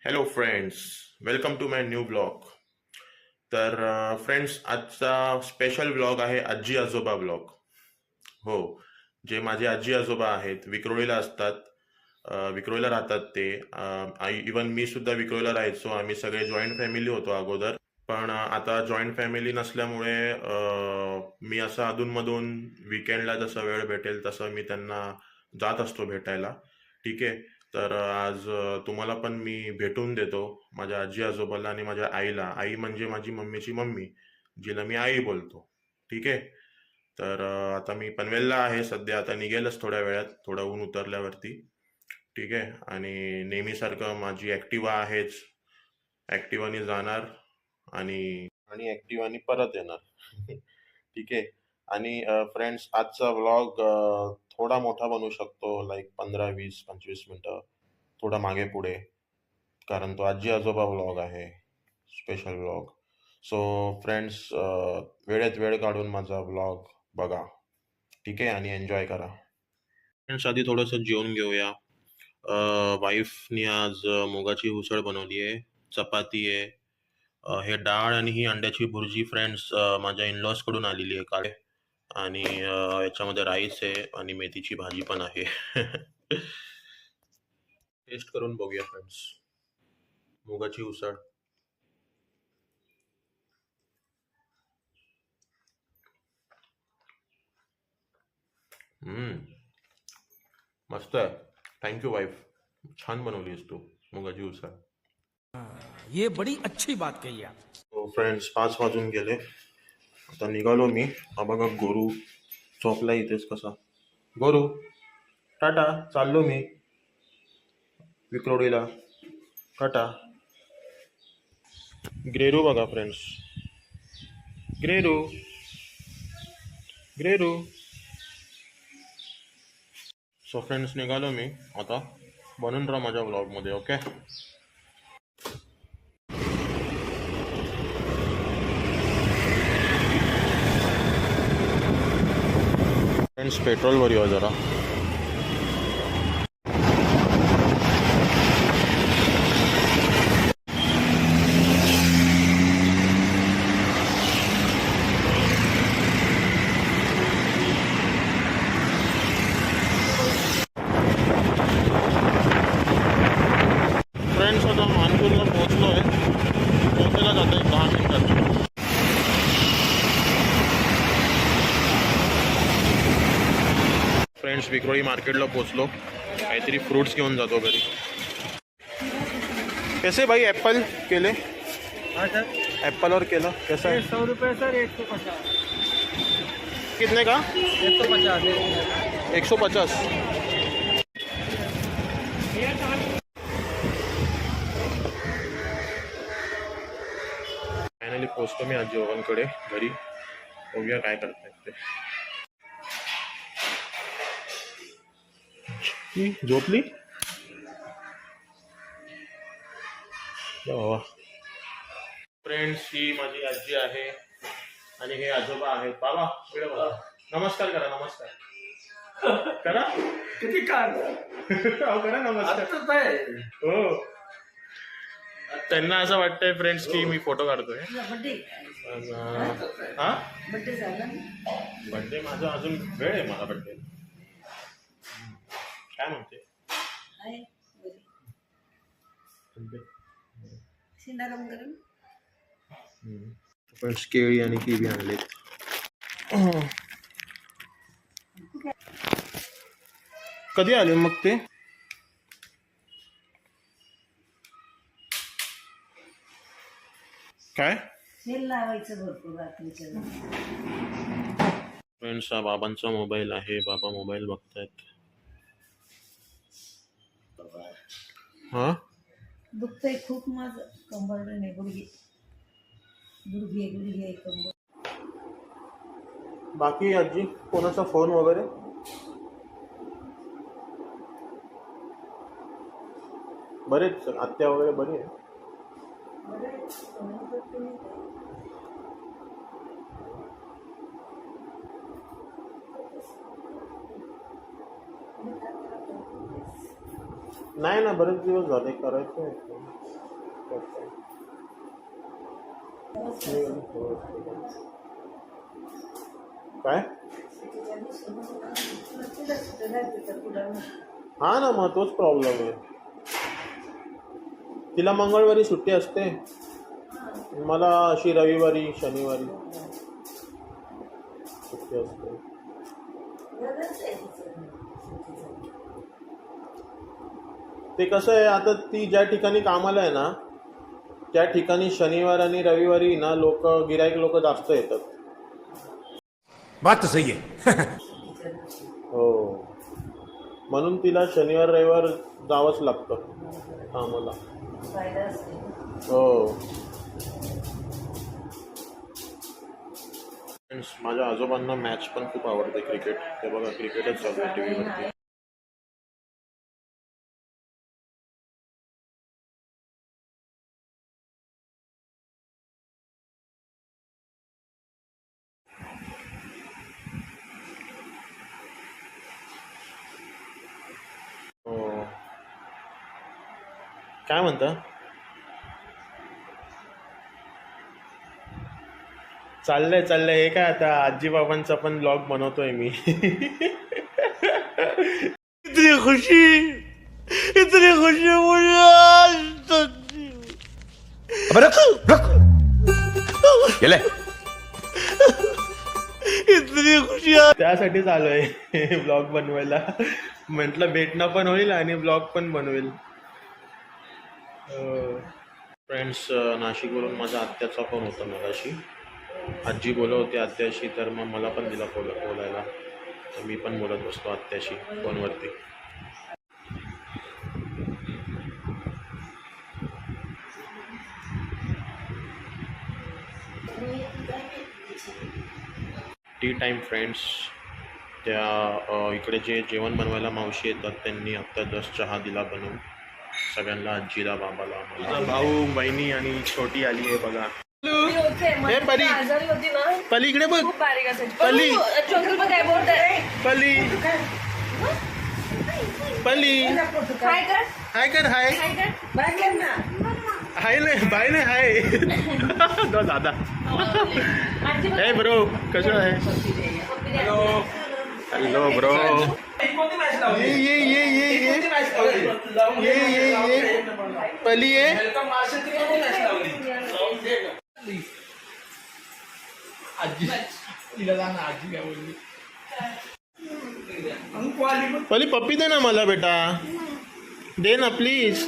Hello friends, welcome to my new blog. तर friends, आजचा special blog आहे आजी आजोबा ब्लॉग. हो, जे माझे आजी आजोबा आहेत विक्रोळीला असतात. विक्रोळीला राहतात ते. इवन मी सुद्धा विक्रोळीला राहायचो. आम्ही सगळे जॉईंट फॅमिली होतो अगोदर. पण आता जॉईंट फॅमिली नसल्यामुळे मी असं अधूनमधून विकेंडला जसा वेळ भेटेल तसं मी त्यांना जात असतो भेटायला. ठीक आहे. तर आज तुम्हाला पण मी भेटून देतो माझ्या आजी आजोबाला आणि माझ्या आईला. आई म्हणजे माझी मम्मीची मम्मी, जिला मी आई बोलतो. ठीक आहे. तर आता मी पनवेलला आहे सध्या. आता निघेलच थोड्या वेळात, थोडं ऊन उतरल्यावरती. ठीक आहे. आणि नेहमीसारखं माझी ॲक्टिवा आहेच. ॲक्टिवाने जाणार आणि आणि ॲक्टिवाने परत येणार. ठीक आहे. आणि फ्रेंड्स, आजचा व्लॉग थोडा मोठा बनू शकतो, लाईक 15-20-25 मिनटं, थोडा मागे पुढे, कारण तो आजी आजोबा व्लॉग आहे, स्पेशल व्लॉग. सो फ्रेंड्स, वेळेत वेळ काढून माझा व्लॉग बघा. ठीक आहे, आणि एन्जॉय करा. फ्रेंड्स, आधी थोडंसं जेवून घेऊया. वाईफनी आज मुगाची उसळ बनवली आहे, चपाती आहे, हे डाळ आणि ही अंड्याची भुर्जी फ्रेंड्स माझ्या इनलॉज कडून आलेली आहे काल. आणि याच्यामध्ये राईस आहे आणि मेथीची भाजी पण आहे. टेस्ट करून बघूया फ्रेंड्स, मुगाची उसळ. मस्त आहे. थँक्यू वाईफ, छान बनवलीस तू मुगाची उसळ. ये बड़ी अच्छी बात कही आप. हो फ्रेंड्स, 5 वाजून गेले. आता निघालो मी. हा बघा गोरू झोपला इथेच कसा. गोरू, टाटा, चाललो मी विक्रोळीला. टाटा. ग्रेरू बघा फ्रेंड्स, ग्रेरू, ग्रेरू. सो फ्रेंड्स, निघालो मी आता. बनून राहा माझ्या ब्लॉगमध्ये. ओके फ्रेंड्स, पेट्रोल भरूया जरा. फ्रेंड्स, आता मानपूरला पोहोचलो आहे. पोहोचायला जातो 10 मिनिटात. फ्रेंड्स, विक्रोळी मार्केटला पोहोचलो. काहीतरी फ्रूट्स घेऊन जातो घरी. कैसे भाई एप्पल केले? हाँ सर, एप्पल और केला कैसा है? 100 रुपये सर. 150. कितने का? 150. 150. फायनली पोहोचतो मी आजी बाबांकडे घरी. बघूया काय करतायत ते. ही झोपली बाबा. फ्रेंड्स, ही माझी आजी आहे आणि हे आजोबा आहेत. बाबा इकडे बघा. नमस्कार करा, नमस्कार करा. किती काढ अहो, करा नमस्कार. आहे. हो, त्यांना असं वाटतंय फ्रेंड्स की मी फोटो काढतोय. हा, बर्थडे माझा अजून वेळ आहे. मला बर्थडे काय म्हणते? फ्रेंड्स, केळी आणि किवी आणलेत. कधी आले मग ते? काय लावायचं भरपूर रात्रीच्या. फ्रेंड्स, हा बाबांचा मोबाईल आहे. बाबा मोबाईल बघतायत. हा, दुखतंय खूप माझं कंबर नाही, गुडघे गुडघे गुडघे कंबर. बाकी आजी कोणाचा फोन वगैरे? बरेच आत्या वगैरे बरी आहे. नाही ना, बरेच दिवस झाले करायचं. काय हा ना, मग तोच प्रॉब्लेम आहे. तिला मंगळवारी सुट्टी असते, मला अशी रविवारी शनिवारी सुट्टी असते. ते कसं आहे, आता ती ज्या ठिकाणी कामाला आहे ना त्या ठिकाणी शनिवार आणि रविवारी ना गिराईक लोक जास्त येतात. बात तो सही है. हो, म्हणून तिला शनिवार रविवार जावंच लागतं कामाला. हो. माझ्या आजोबांना मॅच पण खूप आवडते, क्रिकेट. ते बघा, क्रिकेटच चालू आहे टी व्हीवरती. हो, काय म्हणता? चाललंय हे काय, आता आजी बाबांचा पण ब्लॉग बनवतोय मी. इतनी खुशी मुझे आज तक. अबे रुक रुक. ये ले. इतनी खुशी, त्यासाठीच आलोय ब्लॉग बनवायला. म्हटलं भेटणं पण होईल आणि ब्लॉग पण बनवेल. फ्रेंड्स, नाशिकवरून माझ्या आत्याचा फोन होता मगाशी. आजी बोलत होती आत्याशी, तर मग मला पण दिला बोलायला. तर मी पण बोलत बसतो आत्याशी फोनवरती. T time friends. त्या इकडे जे जेवण बनवायला मावशी येतात त्यांनी आत्ता जस्ट चहा दिला बनवून सगळ्यांना, आजीला, बाबाला. माझा भाऊ, बहिणी आणि छोटी आली आहे बघा. हे पली, पली इकडे बघ. पली, पली, पली, हाय कर. हाय हाय नाही, बाय नाही, हाय. तो दादा. हे ब्रो, कसं आहे? Hello bro. ये पली आहे. पली पप्पी दे ना मला बेटा, दे ना प्लीज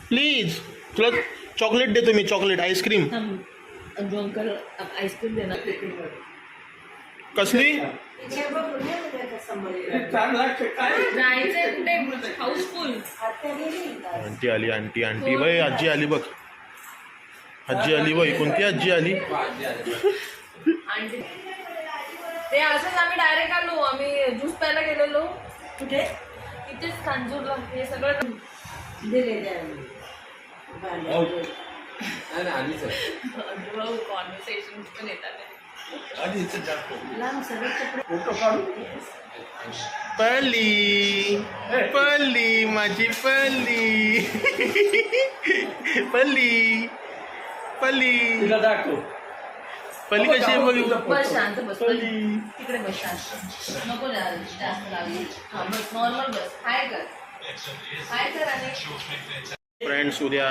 प्लीज. तुला चॉकलेट देतो मी, चॉकलेट, आईस्क्रीम. आईस्क्रीम देणार कसली? हाऊसफुल. आंटी आली, आंटी बाई. आजी आली बघ, आजी आली बाई. कोणती आजी आली? ते असंच आम्ही डायरेक्ट आलो, आम्ही ज्यूस प्यायला गेलेलो. कुठे? इथेच कांजूरला. हे सगळं कॉन्व्हर्सेशन पण येतात. पल्ली, पल्ली, माझी पल्ली. पल्ली, पल्ली, पल्ली कशी आहे बघ. बस शांत बस, तिकडे बस शांत. नको जास्त लागली. हा बस, नॉर्मल बस. हाय कर आणि फ्रेंड्स, उद्या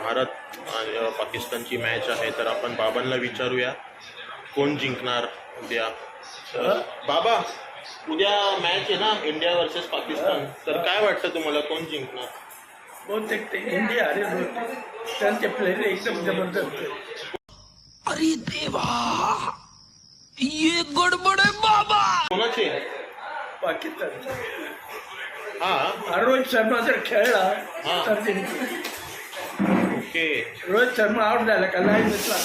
भारत आणि पाकिस्तानची मॅच आहे, तर आपण बाबांना विचारूया कोण जिंकणार उद्या. बाबा, उद्या मॅच आहे ना, इंडिया वर्सेस पाकिस्तान, तर काय वाटतं तुम्हाला, कोण जिंकणार? बहुतेक ते इंडिया अरे त्यांचे प्लेयर एकदम जबरदस्त. अरे देवा, ये गडबड आहे बाबा. कोणाचे? पाकिस्तान. हा, रोहित शर्मा जर खेळला हा. तर जिंकले. ओके. रोहित शर्मा आउट झाला का नाही मिसला.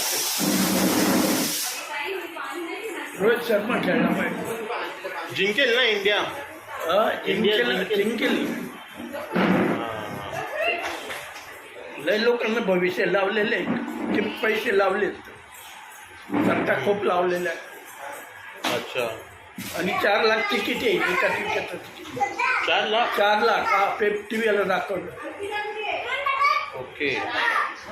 रोहित शर्मा खेळला पाहिजे. जिंकेल ना इंडिया? जिंकेल. लय लोकांना भविष्य लावलेले, की पैसे लावलेत, सट्टा खूप लावलेला आहे. अच्छा. आणि 4 लाख तिकीट आहे एका तिकीटाचं. 4 लाख 4 लाख हा टीव्हीला दाखवलं. ओके.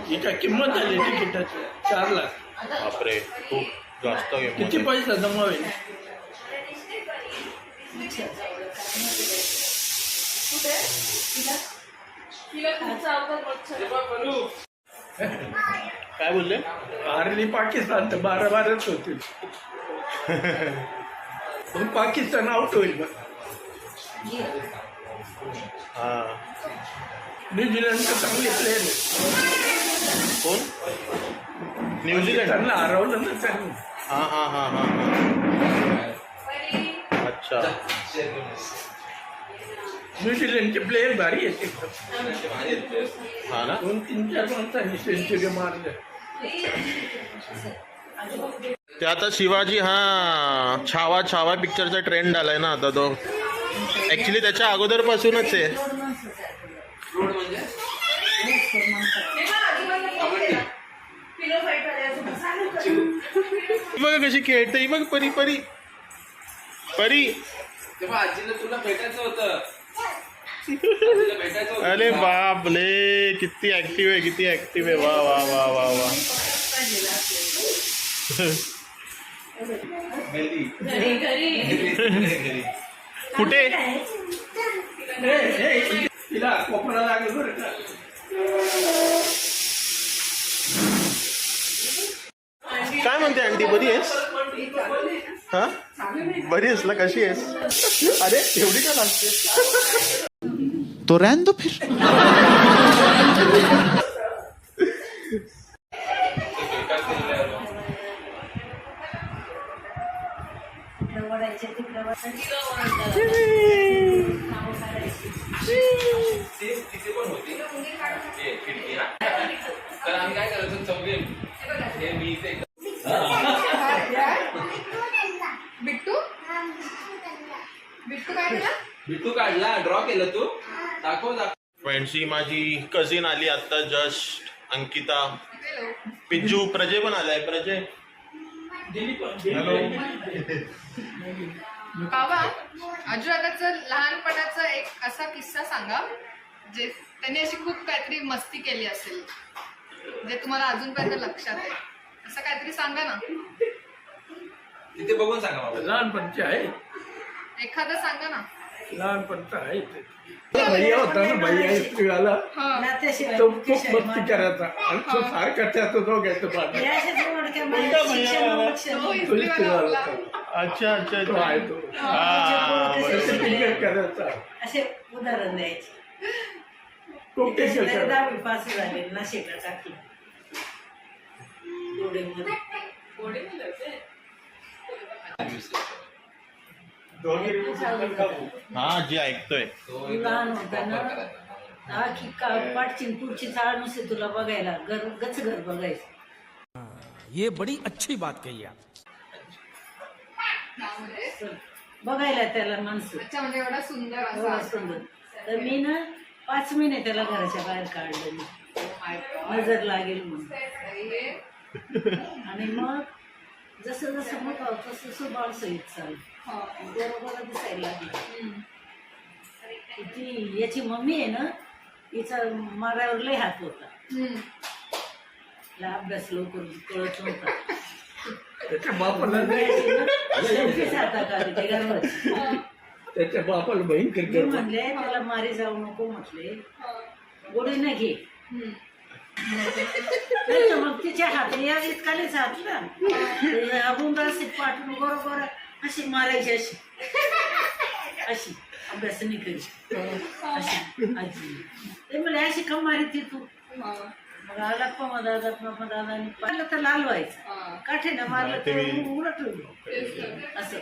हिच्या किंमत झाली तिकिटाची 4 लाख. बापरे खूप जास्त किती किंमत. पैसा जमावेल. कुठे तिला खायचं अवघड मच्छर. काय बोलले? हारली पाकिस्तान तर 12-12च होतील. पण पाकिस्तान आउट होईल बघ. हा न्यूझीलंडचं चांगले प्लेअर आहे. कोण? न्यूझीलंड. त्यांना हरवलं ना त्यांनी. हा हा हा हा अच्छा. न्यूझीलंडचे प्लेयर भारी आहेत एकदम. हा ना. 2-3-4 माणसांनी सेंचुरी मारल्या. ते आता शिवाजी हा छावा छावा पिक्चरचा ट्रेंड आलाय ना आता तो. ऍक्च्युली त्याच्या अगोदरपासूनच आहे. बघ कशी खेळते ही, बघ परी परी परी. तेव्हा आजीला तुला भेटायचं होतं. आजीला भेटायचं होतं. अरे बापले किती ऍक्टिव्ह आहे, किती ऍक्टिव्ह आहे. वा वा वा वा वा. कुठे? तिला कोपरा लागेल बरं का. काय म्हणते आंटी, बरी आहेस? हा बरी आहेस ना? कशी आहेस? अरे एवढी का लागते? तो रहने दो फिर. वडायचे तिकडे तिथे पण होती खिडकी. तर आम्ही काय करायचं चौघे हे मी इथे बिट्टू बिट्टू काय केला? बिट्टू काढला. ड्रॉ केलं तू. दाखव. फ्रेंड्स ही माझी कझिन आली आता जस्ट. अंकिता, पिज्जू, प्रजय पण आलाय. प्रजय बाबा अजुदादाचं लहानपणाचा एक असा किस्सा सांगा जे त्यांनी अशी खूप काहीतरी मस्ती केली असेल जे तुम्हाला अजूनपर्यंत लक्षात आहे. असं काहीतरी सांगा ना. तिथे बघून सांगा मला. लहानपणचे आहे. एखादं सांगा ना. लहानपणचं आहे ते. भैया होता ना, भैया इस्त्रीवाला. नात्याशिवाय तो खूप मस्ती करायचा आणि तो सारखा त्याचं दोघायचं पाठ. हे असेच मोडक्या बाया, कोणता भैया शिक्षण बाबा? लक्ष तो नाही. तो इस्त्रीवाला इस्त्रीवाला आपला. होता. अच्छा अच्छा तो आहे अच्छा. तो. कसे त्याचं करायचा. असे उदाहरण द्यायचे. खूप टेक्निक त्याच्यात करायचा. 10वी पास झाले ना शेतात टाकली डोळेमध्ये. हा जी ऐकतोय. तू लहान होताना हा की पाठची पुढची चाळ नुसते तुला बघायला गच घर बघायचं. ये बड़ी अच्छी बात कही आप. बघायला त्याला माणसं अच्छा म्हणजे एवढा सुंदर एवढा असा. सुंदर. तर मी ना 5 महिने त्याला घराच्या बाहेर काढलं मी. नजर लागेल म्हणून. आणि मग जसं जसं मोठा होत तसं तसं बाळसं येत चालू. बरोबर दिसायला लागली. ती याची मम्मी आहे ना, तिचा मारावर लय हात होता. तिला अभ्यास लवकर कळत नव्हता. त्याच्या बापाला सेल्फीच हातात आली ते गर्वाची. त्याच्या बापाला भयंकर मी गर्व. म्हणले त्याला मारी जाऊ नको म्हटले. गोडी न घे. नाही तर मग तिच्या हात या इतकालीच हात ना अभून अशी पाठवून बरोबर अशी मारायची अशी अशी अभ्यास नाही करी अशी आजी. ते म्हणजे अशी का मारी ती तू. मग आला दादानी पाहिलं तर लाल व्हायचं. काठीनं मारलं तर उलट होईल असं.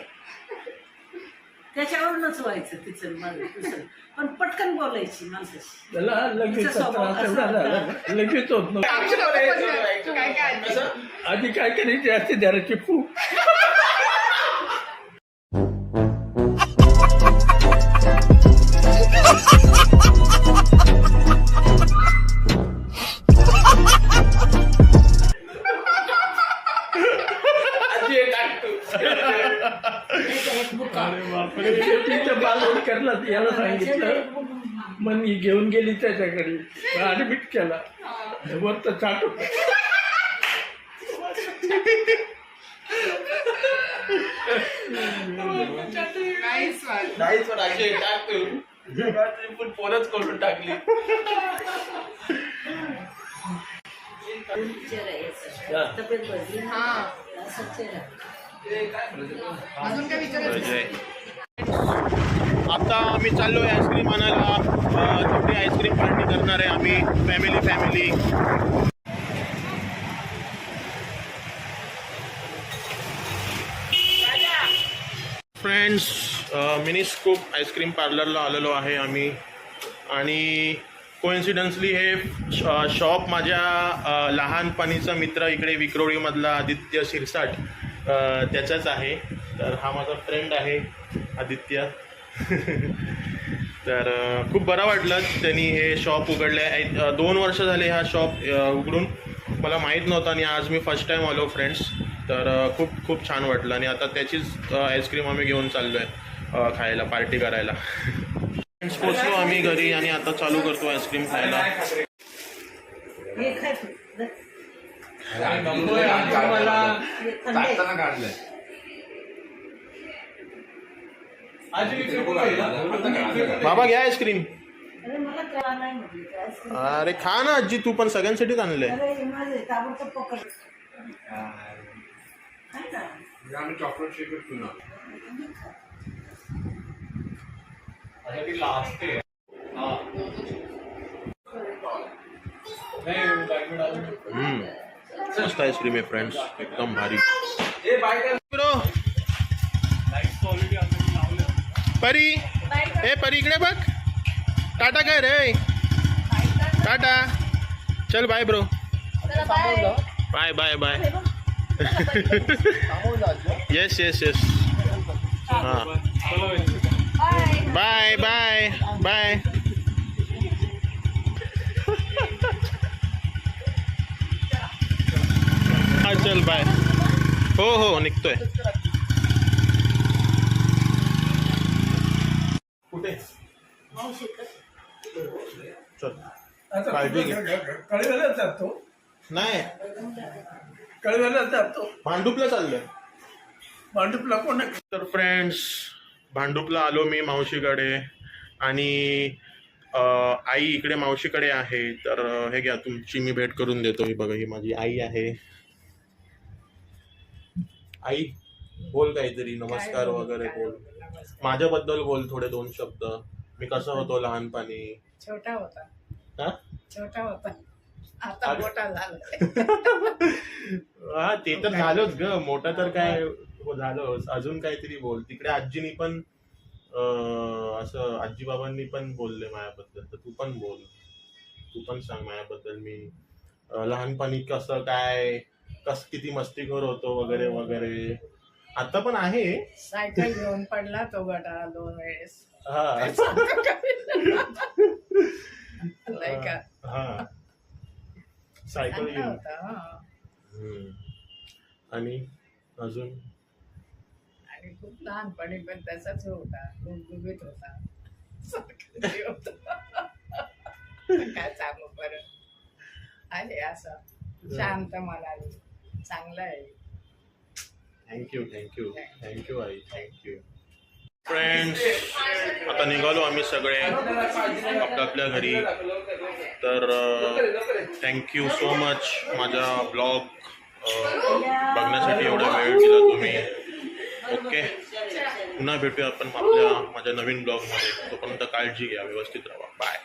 त्याच्यावरूनच व्हायचं तिचं माझं दुसरं. पण पटकन बोलायची माणसाशी. त्याला लगेच तिचा स्वभाव त्रास कसा एवढा झाला ना, लगेच होत नव्हतं. आमची लोकं पण काय काय आजी? आधी काय करायची असते धराची फूक. अरे बापरे. तिच्या बालवड करला याला याला सांगितलं मग मी घेऊन गेली त्याच्याकडे ॲडमिट केला वरतं चाट होतं. नाहीच वाट. नाहीच पण अशी टाकतो पण फोनच करून टाकली. तब्येत बदली हा सच्चेला अजून काय विचारायचं? आता आम्ही चाललोय आईस्क्रीम आणायला. थोडी आईस्क्रीम पार्टी करणार आहे आम्ही family. Friends, mini scoop ice cream पार्लरला आलेलो आहे आम्ही. आणि कोइन्सिडन्सली हे शॉप माझ्या लहानपणीचा मित्र इकडे विक्रोळीमधला आदित्य शिरसाट त्याचाच आहे. तर हा माझा फ्रेंड आहे आदित्य. तर खूप बरं वाटलं त्यांनी हे शॉप उघडलं आहे. 2 वर्ष झाले हा शॉप उघडून. मला माहीत नव्हतं आणि आज मी फर्स्ट टाईम आलो फ्रेंड्स. तर खूप छान वाटलं. आणि आता त्याचीच आईस्क्रीम आम्ही घेऊन चाललो आहे खायला, पार्टी करायला. पोचलो आम्ही घरी आणि आता चालू करतो आईस्क्रीम खायला. हे खाय टाकताना काढलंय. बाबा घ्या आईस्क्रीम. अरे मला तेव्हा नाही म्हटली आईस्क्रीम. अरे खा ना आजी, तू पण सगळ्यांसाठीच आणलंय. अरे माझे ताबडतोब पकड खाय ना. आम्ही चॉकलेट शेक करतो ना. मस्त आईस्क्रीम आहे फ्रेंड्स, एकदम भारी. ब्रो परी, ए परी इकडे बघ. टाटा काय रे, टाटा. चल bye bro. Bye bye bye. Yes yes yes. हां बाय बाय बाय. हा चल बाय. हो निघतोय. कुठे चल. आता काळजी घे. कळव्याला जातो, नाही कळव्याला जातो. भांडूपला चाललोय. भांडुपला कोण तर फ्रेंड्स, भांडूपला आलो मी मावशीकडे. आणि आई इकडे मावशीकडे आहे. तर हे घ्या, तुमची मी भेट करून देतो. ही बघा, ही माझी आई आहे. आई बोल काहीतरी, नमस्कार वगैरे बोल. माझ्याबद्दल बोल थोडे 2 शब्द. मी कसा होतो लहानपणी. छोटा होता, हा छोटा होता, आता मोठा झाला. हा ते तर झालंच ग, मोठा तर काय झालं. अजून काहीतरी बोल. तिकडे आजीनी पण असं आजी बाबांनी पण बोलले माझ्याबद्दल. तर तू पण बोल, तू पण सांग माझ्याबद्दल. मी लहानपणी कसं काय, किती मस्तीखोर होतो वगैरे वगैरे. आता पण आहे. सायकल घेऊन पडला तो गटा 2 वेळेस. हा नाही का? हा सायकल चांगला घेऊन. होता, हा. आणि अजून आणि खूप लहानपणी पण तसाच होता, गुबगुबीत होता. सारखं ते होतं. काय सांगू बरं. आहे असं शांत मनाने, चांगलं आहे. थँक्यू आई, थँक्यू. फ्रेंड्स, आता निघालो आम्ही सगळे आपल्या घरी. तर थँक्यू सो मच माझा ब्लॉग बघण्यासाठी एवढा वेळ दिला तुम्ही. ओके, पुन्हा भेटूया आपण माझ्या नवीन ब्लॉगमध्ये. तोपर्यंत काळजी घ्या, व्यवस्थित राहा. बाय.